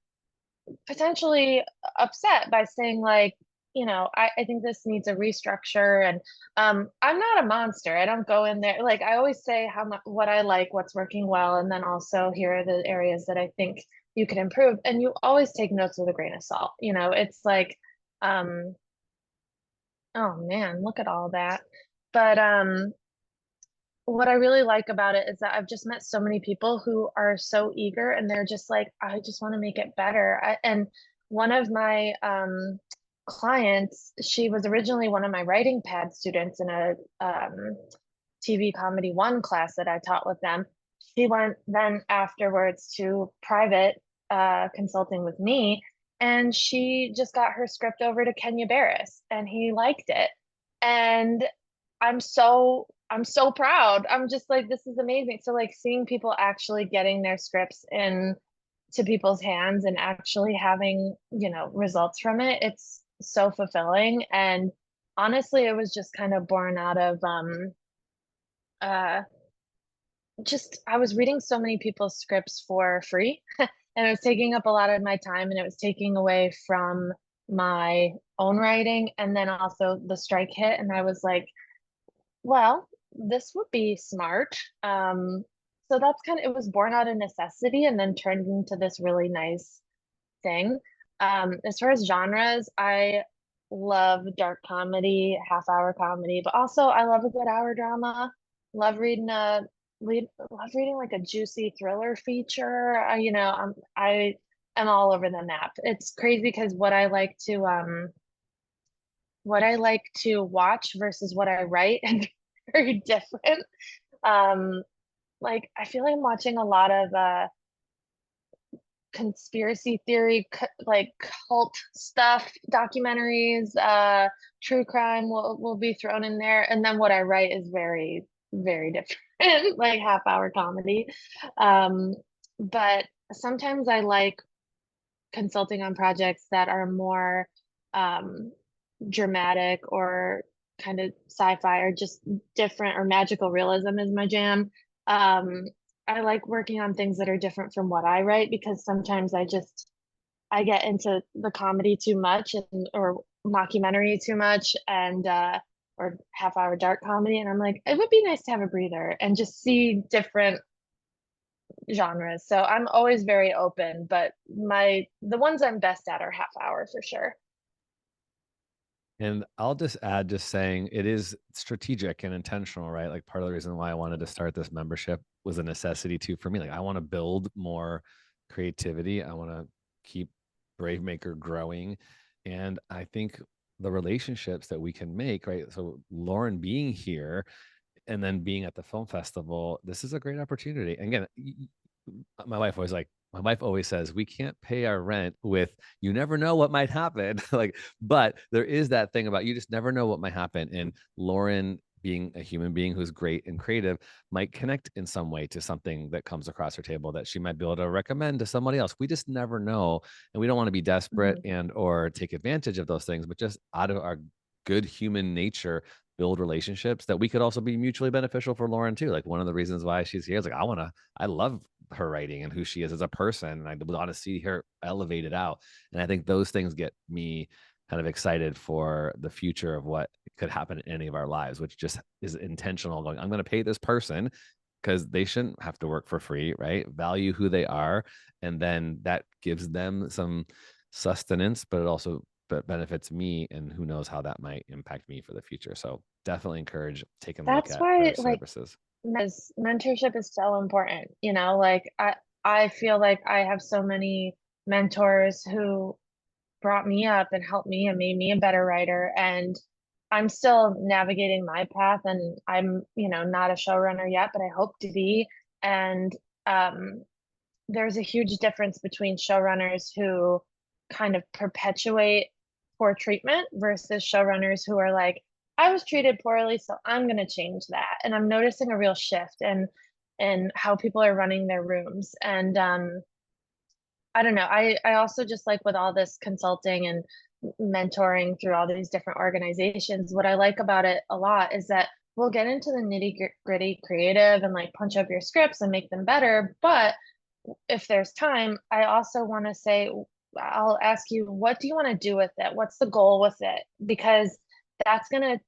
potentially upset by saying like, I think this needs a restructure. And I'm not a monster. I don't go in there. Like, I always say what I like, what's working well. And then also, here are the areas that I think you could improve. And you always take notes with a grain of salt. It's like, oh man, look at all that. But what I really like about it is that I've just met so many people who are so eager, and they're just like, I just want to make it better. And one of my clients, she was originally one of my writing pad students in a TV Comedy 1 class that I taught with them. She went then afterwards to private consulting with me, and she just got her script over to Kenya Barris, and he liked it. And I'm so proud. I'm just like, this is amazing. So like, seeing people actually getting their scripts in to people's hands and actually having, results from it, it's so fulfilling. And honestly, it was just kind of born out of I was reading so many people's scripts for free, and it was taking up a lot of my time, and it was taking away from my own writing. And then also the strike hit, and I was like, well, this would be smart. So that's it was born out of necessity and then turned into this really nice thing. As far as genres, I love dark comedy, half-hour comedy, but also I love a good hour drama. Love reading like a juicy thriller feature. I am all over the map. It's crazy because what I like to watch versus what I write and very different. Like, I feel like I'm watching a lot of conspiracy theory, like cult stuff, documentaries, true crime will be thrown in there. And then what I write is very, very different, like half-hour comedy. But sometimes I like consulting on projects that are more dramatic or kind of sci-fi, or just different, or magical realism is my jam. I like working on things that are different from what I write, because sometimes I get into the comedy too much, or mockumentary too much, and or half-hour dark comedy, and I'm like, it would be nice to have a breather and just see different genres. So I'm always very open, but the ones I'm best at are half-hour for sure. And I'll just add, just saying, it is strategic and intentional, right? Like, part of the reason why I wanted to start this membership was a necessity too for me. Like, I want to build more creativity. I want to keep BraveMaker growing. And I think the relationships that we can make, right? So Lauren being here and then being at the film festival, this is a great opportunity. And again, my wife always says, we can't pay our rent with, you never know what might happen. Like, but there is that thing about, you just never know what might happen. And Lauren, being a human being who's great and creative, might connect in some way to something that comes across her table that she might be able to recommend to somebody else. We just never know. And we don't want to be desperate and or take advantage of those things, but just out of our good human nature, build relationships that we could also be mutually beneficial for Lauren too. Like, one of the reasons why she's here is like, I love her writing and who she is as a person, and I want to see her elevated out. And I think those things get me kind of excited for the future of what could happen in any of our lives, which just is intentional. Going, I'm going to pay this person because they shouldn't have to work for free, right? Value who they are, and then that gives them some sustenance, but it also benefits me, and who knows how that might impact me for the future. So definitely encourage taking a look That's at why, her like, services. mentorship is so important, you know, like I feel like I have so many mentors who brought me up and helped me and made me a better writer, and I'm still navigating my path, and I'm, you know, not a showrunner yet, but I hope to be. And there's a huge difference between showrunners who kind of perpetuate poor treatment versus showrunners who are like, I was treated poorly, so I'm going to change that. And I'm noticing a real shift in how people are running their rooms. And I don't know. I also just like, with all this consulting and mentoring through all these different organizations, what I like about it a lot is that we'll get into the nitty gritty creative and like punch up your scripts and make them better. But if there's time, I also want to say, I'll ask you, what do you want to do with it? What's the goal with it? Because that's going to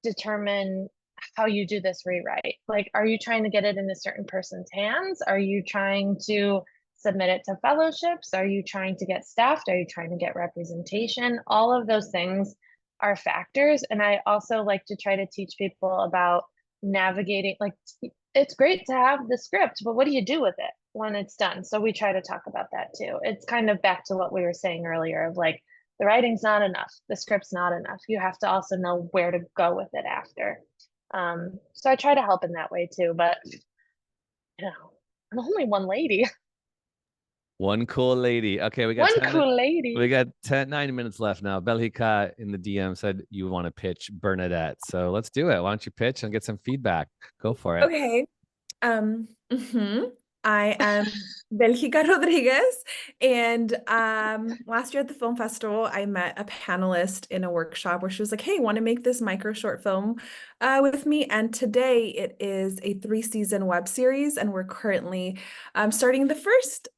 determine how you do this rewrite. Like, are you trying to get it in a certain person's hands? Are you trying to submit it to fellowships? Are you trying to get staffed? Are you trying to get representation? All of those things are factors. And I also like to try to teach people about navigating, like, it's great to have the script, but what do you do with it when it's done? So we try to talk about that too. It's kind of back to what we were saying earlier of like, the writing's not enough, the script's not enough. You have to also know where to go with it after. So I try to help in that way too, but you know, I'm only one lady. One cool lady. Okay, we got One cool lady. We got 9 minutes left now. Belhika in the DM said you want to pitch Bernadette. So let's do it. Why don't you pitch and get some feedback? Go for it. Okay. I am Belhika Rodriguez, and last year at the film festival, I met a panelist in a workshop where she was like, "Hey, want to make this micro short film with me?" And today it is a 3-season web series, and we're currently starting the first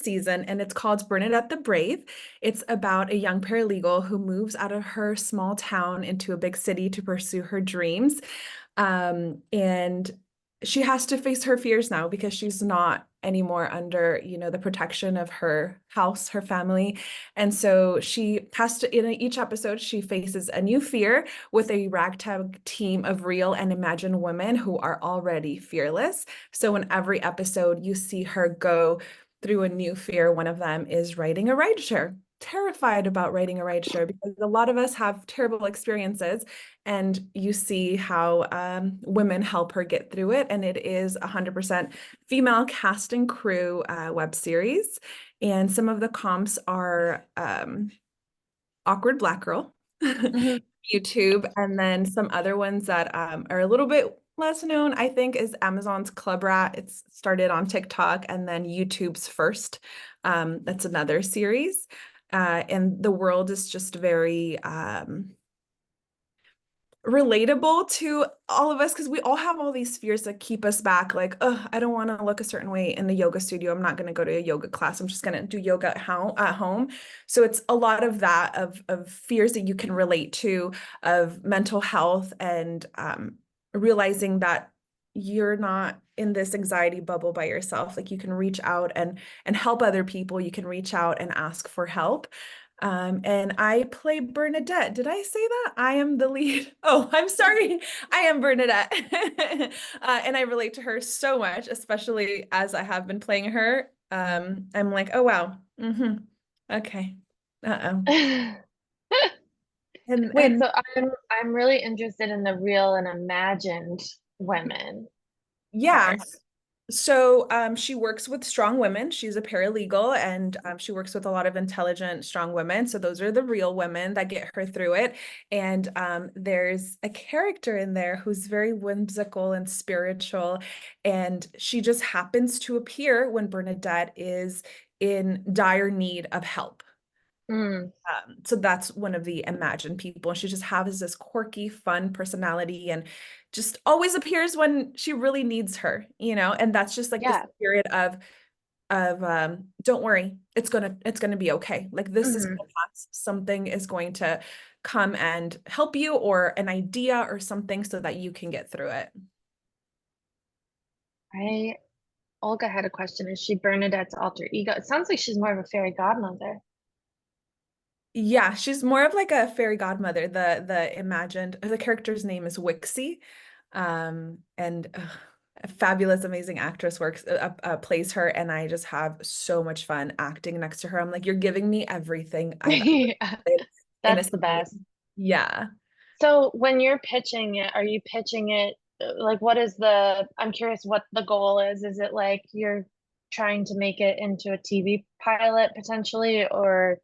season, and it's called Bernadette the Brave. It's about a young paralegal who moves out of her small town into a big city to pursue her dreams, and she has to face her fears now because she's not anymore under, you know, the protection of her house, her family. And so she has to, in each episode, she faces a new fear with a ragtag team of real and imagined women who are already fearless. So in every episode, you see her go through a new fear. One of them is writing a rideshare. Terrified about writing a rideshare because a lot of us have terrible experiences, and you see how women help her get through it. And it is 100% female cast and crew web series, and some of the comps are Awkward Black Girl, YouTube, and then some other ones that are a little bit less known, I think, is Amazon's Club Rat. It's started on TikTok, and then YouTube's First. That's another series. And the world is just very relatable to all of us, because we all have all these fears that keep us back. Like, oh, I don't want to look a certain way in the yoga studio. I'm not going to go to a yoga class. I'm just going to do yoga at home. So it's a lot of that, of fears that you can relate to, of mental health, and realizing that you're not in this anxiety bubble by yourself. Like, you can reach out and help other people. You can reach out and ask for help. And I play Bernadette. Did I say that? I am the lead. Oh, I'm sorry. I am Bernadette. And I relate to her so much, especially as I have been playing her. I'm like, oh, wow. Okay. Uh-oh. Wait, so I'm really interested in the real and imagined women. Yeah. part. So she works with strong women. She's a paralegal, and she works with a lot of intelligent, strong women. So those are the real women that get her through it. And there's a character in there who's very whimsical and spiritual, and she just happens to appear when Bernadette is in dire need of help. Mm. So that's one of the imagined people. And she just has this quirky, fun personality and just always appears when she really needs her, you know, and that's just like Yeah. the spirit of don't worry, it's gonna be okay. Like this is gonna pass. Something is going to come and help you, or an idea or something, so that you can get through it. Olga had a question. Is she Bernadette's alter ego? It sounds like she's more of a fairy godmother. Yeah, she's more of like a fairy godmother. The character's name is Wixie, and a fabulous, amazing actress plays her, and I just have so much fun acting next to her. I'm like, you're giving me everything I've ever wanted in a That's the best. scene. Yeah. So when you're pitching it, are you pitching it like I'm curious what the goal is. Is it like you're trying to make it into a TV pilot potentially, or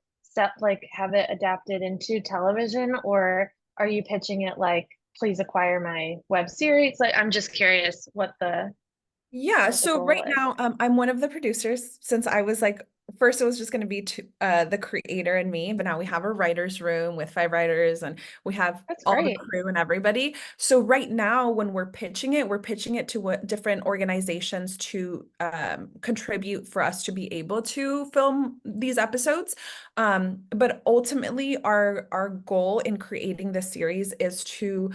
have it adapted into television, or are you pitching it like, please acquire my web series? Like, I'm just curious what the So right now, I'm one of the producers. Since I was like, first it was just going to be the creator and me, but now we have a writer's room with 5 writers, and we have all the crew and everybody. So right now, when we're pitching it to what different organizations to contribute for us to be able to film these episodes. But ultimately, our goal in creating this series is to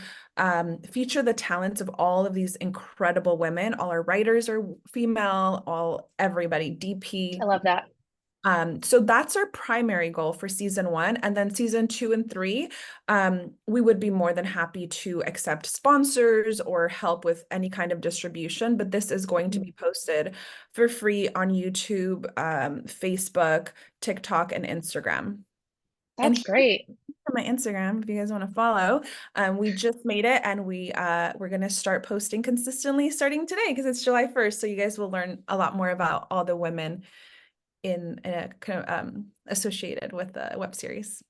feature the talents of all of these incredible women. All our writers are female, everybody, DP. I love that. So that's our primary goal for season 1. And then season 2 and 3, we would be more than happy to accept sponsors or help with any kind of distribution. But this is going to be posted for free on YouTube, Facebook, TikTok, and Instagram. That's great. For my Instagram, if you guys want to follow, we just made it, and we're gonna start posting consistently starting today, because it's July 1st. So you guys will learn a lot more about all the women in associated with the web series.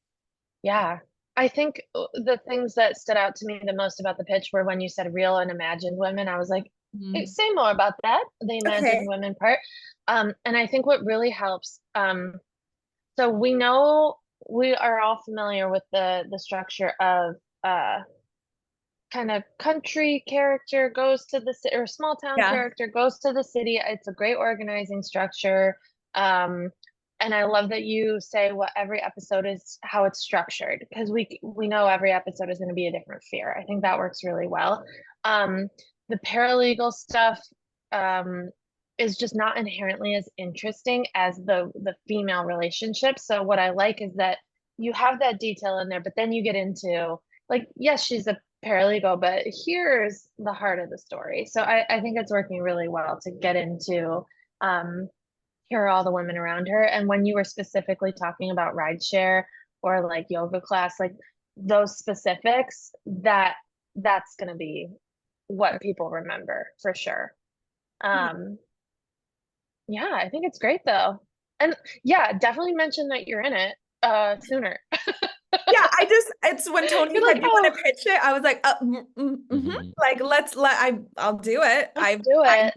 Yeah, I think the things that stood out to me the most about the pitch were when you said real and imagined women. I was like, hey, say more about that, the imagined women part. And I think what really helps, so we know we are all familiar with the structure of kind of country character goes to the city, or small town character goes to the city. It's a great organizing structure. And I love that you say what every episode is, how it's structured, because we know every episode is going to be a different fear. I think that works really well. The paralegal stuff is just not inherently as interesting as the female relationship. So what I like is that you have that detail in there, but then you get into, like, yes, she's a paralegal, but here's the heart of the story. So I think it's working really well to get into here are all the women around her. And when you were specifically talking about rideshare or like yoga class, like those specifics, that's going to be what people remember for sure. Yeah, I think it's great though. And yeah, definitely mention that you're in it sooner. Yeah, it's when Tony said, you want to pitch it? I was like, like, I'll do it. I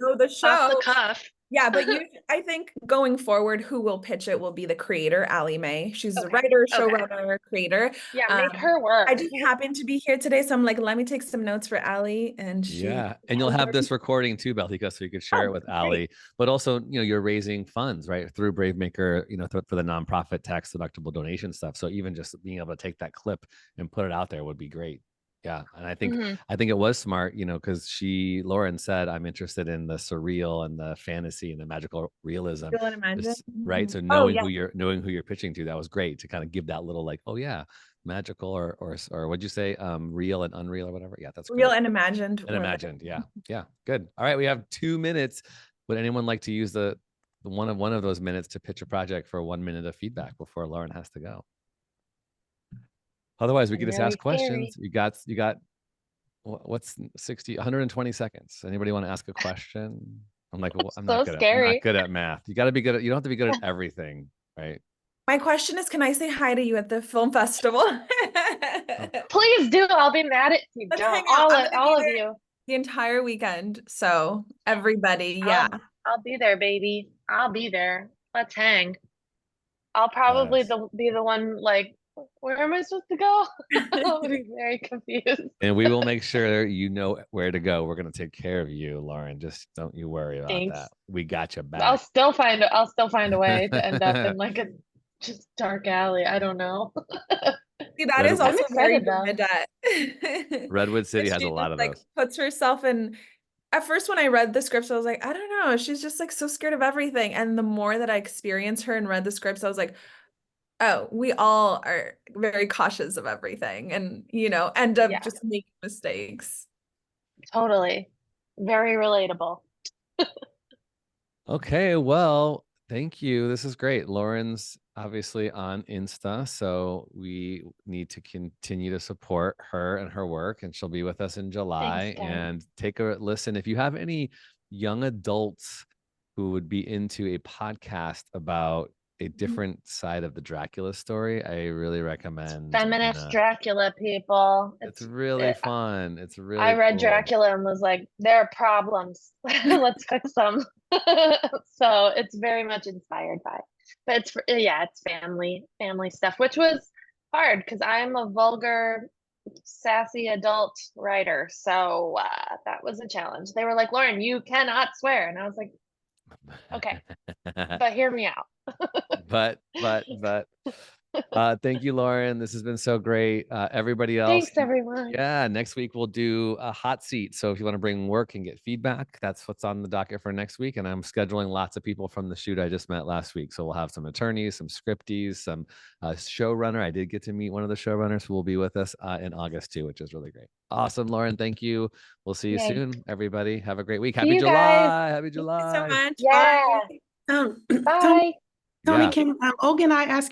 know the show. Off the cuff. Yeah, but I think going forward, who will pitch it will be the creator, Allie Mae. She's a writer, showrunner, creator. Yeah, make her work. I just happened to be here today, so I'm like, let me take some notes for Allie, and and you'll have this recording too, Balthika, so you could share it with Allie. But also, you're raising funds, right, through BraveMaker, for the nonprofit tax deductible donation stuff. So even just being able to take that clip and put it out there would be great. Yeah. And I think it was smart, because Lauren said, I'm interested in the surreal and the fantasy and the magical realism. Right. So knowing who you're pitching to, that was great to kind of give that little like, oh yeah, magical or what'd you say? Real and unreal or whatever. Yeah, that's real great. And imagined. Yeah. Yeah. Good. All right. We have 2 minutes. Would anyone like to use the one of those minutes to pitch a project for 1 minute of feedback before Lauren has to go? Otherwise, we could just Very ask questions. You got what's 120 seconds. Anybody want to ask a question? I'm like, well, I'm not good at math. You got to be good at, you don't have to be good at everything, right? My question is, can I say hi to you at the film festival? Please do. I'll be mad at you. Let's hang out. All of you. The entire weekend. So everybody, yeah. I'll be there, baby. I'll be there. Let's hang. I'll probably be the one like, where am I supposed to go? I'll be very confused. And we will make sure you know where to go. We're going to take care of you, Lauren. Just don't you worry about that. We got you back. I'll still find a way to end up in like a just dark alley. I don't know. See, that is also very Bernadette. Redwood City has a lot of those. Puts herself in. At first, when I read the scripts, I was like, I don't know. She's just like so scared of everything. And the more that I experienced her and read the scripts, I was like, oh, we all are very cautious of everything and, end up just making mistakes. Totally. Very relatable. Okay, well, thank you. This is great. Lauren's obviously on Insta, so we need to continue to support her and her work, and she'll be with us in July. Thanks, and take a listen. If you have any young adults who would be into a podcast about a different side of the Dracula story, I really recommend Feminist Dracula people. It's really fun. It's really I read cool. Dracula and was like, there are problems. Let's fix them. So it's very much inspired by. But it's family stuff, which was hard because I'm a vulgar, sassy adult writer. So that was a challenge. They were like, Lauren, you cannot swear. And I was like, okay, but hear me out. but thank you, Lauren. This has been so great. Everybody else, thanks everyone. Yeah, next week we'll do a hot seat. So if you want to bring work and get feedback, that's what's on the docket for next week. And I'm scheduling lots of people from the shoot I just met last week. So we'll have some attorneys, some scripties, some showrunner. I did get to meet one of the showrunners who will be with us in August too, which is really great. Awesome, Lauren. Thank you. We'll see you soon, everybody. Have a great week. Happy July. Happy July. Thank you so much. Yeah. Bye. Bye. Tony, can Olga and I ask